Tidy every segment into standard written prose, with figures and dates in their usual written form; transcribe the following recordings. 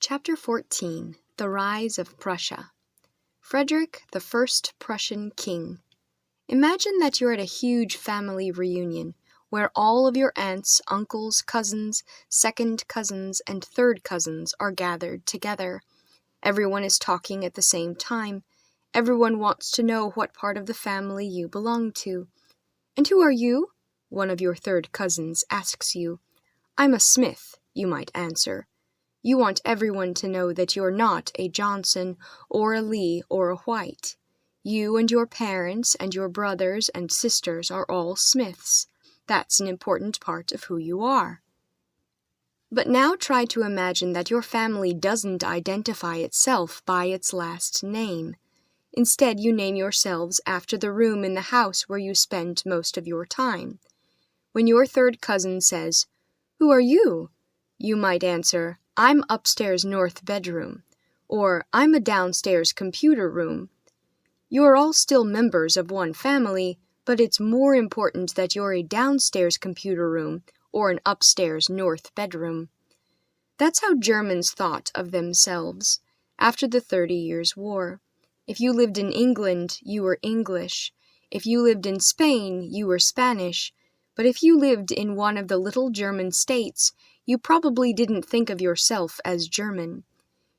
Chapter 14. The Rise of Prussia. Frederick, the first Prussian king. Imagine that you're at a huge family reunion, where all of your aunts, uncles, cousins, second cousins, and third cousins are gathered together. Everyone is talking at the same time. Everyone wants to know what part of the family you belong to. "And who are you?" one of your third cousins asks you. "I'm a Smith," you might answer. You want everyone to know that you're not a Johnson or a Lee or a White. You and your parents and your brothers and sisters are all Smiths. That's an important part of who you are. But now try to imagine that your family doesn't identify itself by its last name. Instead, you name yourselves after the room in the house where you spend most of your time. When your third cousin says, "Who are you?" you might answer, "I'm upstairs north bedroom," or "I'm a downstairs computer room." You're all still members of one family, but it's more important that you're a downstairs computer room or an upstairs north bedroom. That's how Germans thought of themselves after the 30 Years' War. If you lived in England, you were English. If you lived in Spain, you were Spanish. But if you lived in one of the little German states, you probably didn't think of yourself as German.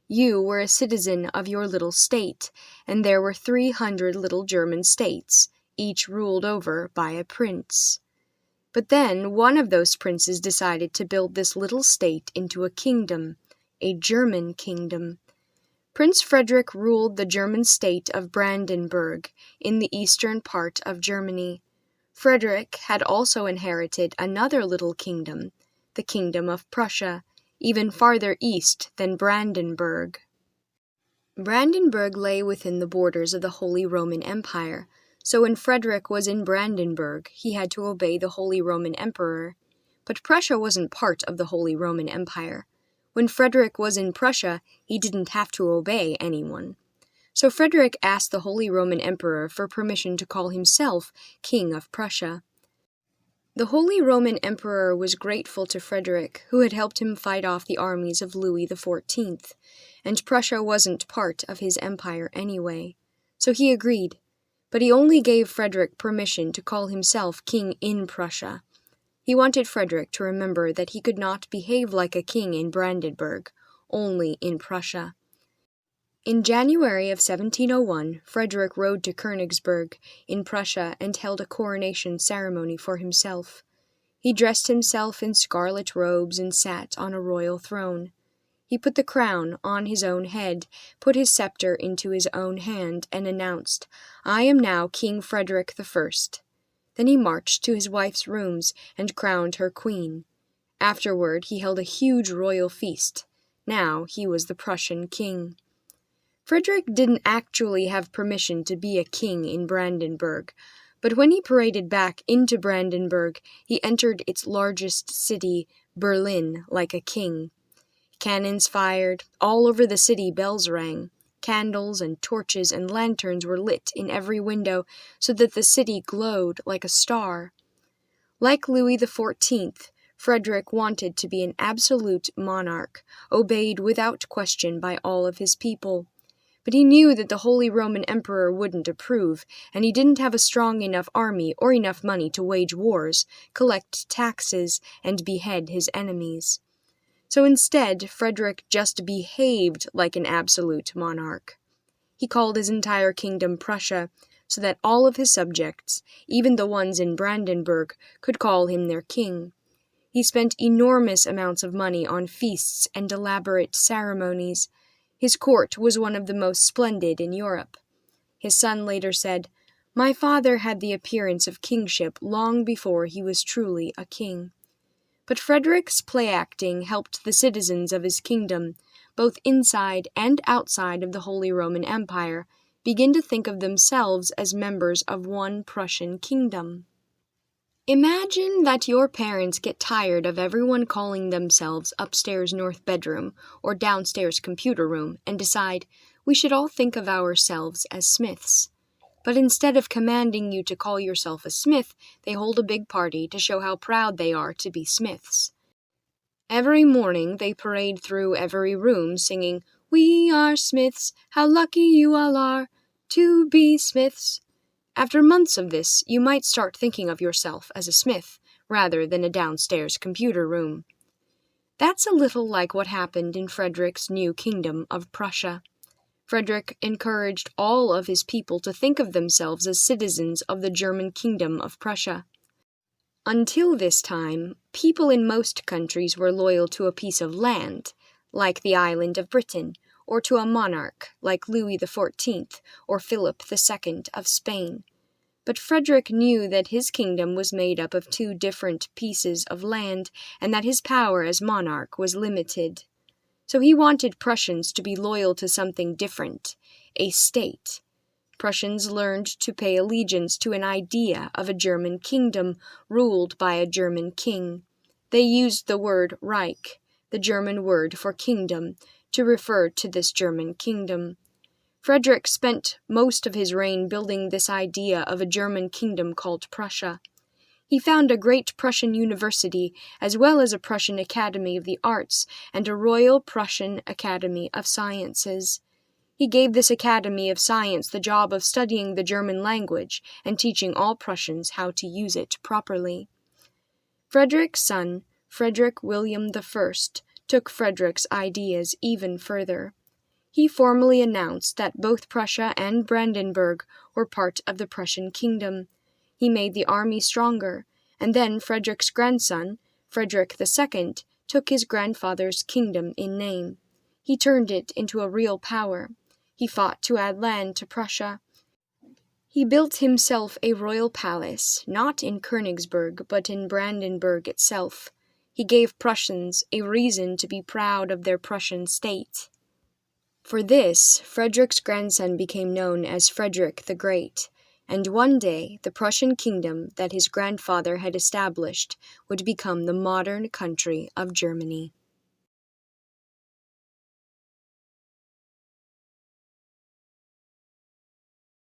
You were a citizen of your little state, and there were 300 little German states, each ruled over by a prince. But then one of those princes decided to build this little state into a kingdom, a German kingdom. Prince Frederick ruled the German state of Brandenburg in the eastern part of Germany. Frederick had also inherited another little kingdom, the Kingdom of Prussia, even farther east than Brandenburg. Brandenburg lay within the borders of the Holy Roman Empire, so when Frederick was in Brandenburg, he had to obey the Holy Roman Emperor. But Prussia wasn't part of the Holy Roman Empire. When Frederick was in Prussia, he didn't have to obey anyone. So Frederick asked the Holy Roman Emperor for permission to call himself King of Prussia. The Holy Roman Emperor was grateful to Frederick, who had helped him fight off the armies of Louis XIV, and Prussia wasn't part of his empire anyway. So he agreed, but he only gave Frederick permission to call himself king in Prussia. He wanted Frederick to remember that he could not behave like a king in Brandenburg, only in Prussia. In January of 1701, Frederick rode to Königsberg in Prussia and held a coronation ceremony for himself. He dressed himself in scarlet robes and sat on a royal throne. He put the crown on his own head, put his scepter into his own hand, and announced, "I am now King Frederick I." Then he marched to his wife's rooms and crowned her queen. Afterward, he held a huge royal feast. Now he was the Prussian king. Frederick didn't actually have permission to be a king in Brandenburg, but when he paraded back into Brandenburg, he entered its largest city, Berlin, like a king. Cannons fired, all over the city bells rang. Candles and torches and lanterns were lit in every window so that the city glowed like a star. Like Louis XIV, Frederick wanted to be an absolute monarch, obeyed without question by all of his people. But he knew that the Holy Roman Emperor wouldn't approve, and he didn't have a strong enough army or enough money to wage wars, collect taxes, and behead his enemies. So instead, Frederick just behaved like an absolute monarch. He called his entire kingdom Prussia, so that all of his subjects, even the ones in Brandenburg, could call him their king. He spent enormous amounts of money on feasts and elaborate ceremonies. His court was one of the most splendid in Europe. His son later said, "My father had the appearance of kingship long before he was truly a king." But Frederick's play-acting helped the citizens of his kingdom, both inside and outside of the Holy Roman Empire, begin to think of themselves as members of one Prussian kingdom. Imagine that your parents get tired of everyone calling themselves upstairs north bedroom or downstairs computer room and decide, "We should all think of ourselves as Smiths." But instead of commanding you to call yourself a Smith, they hold a big party to show how proud they are to be Smiths. Every morning they parade through every room singing, "We are Smiths, how lucky you all are to be Smiths." After months of this, you might start thinking of yourself as a smith rather than a downstairs computer room. That's a little like what happened in Frederick's new kingdom of Prussia. Frederick encouraged all of his people to think of themselves as citizens of the German kingdom of Prussia. Until this time, people in most countries were loyal to a piece of land, like the island of Britain, or to a monarch, like Louis XIV or Philip II of Spain. But Frederick knew that his kingdom was made up of two different pieces of land, and that his power as monarch was limited. So he wanted Prussians to be loyal to something different, a state. Prussians learned to pay allegiance to an idea of a German kingdom ruled by a German king. They used the word Reich, the German word for kingdom, to refer to this German kingdom. Frederick spent most of his reign building this idea of a German kingdom called Prussia. He found a great Prussian university, as well as a Prussian Academy of the Arts and a Royal Prussian Academy of Sciences. He gave this Academy of Science the job of studying the German language and teaching all Prussians how to use it properly. Frederick's son, Frederick William I, took Frederick's ideas even further. He formally announced that both Prussia and Brandenburg were part of the Prussian kingdom. He made the army stronger, and then Frederick's grandson, Frederick II, took his grandfather's kingdom in name. He turned it into a real power. He fought to add land to Prussia. He built himself a royal palace, not in Königsberg, but in Brandenburg itself. He gave Prussians a reason to be proud of their Prussian state. For this, Frederick's grandson became known as Frederick the Great, and one day the Prussian kingdom that his grandfather had established would become the modern country of Germany.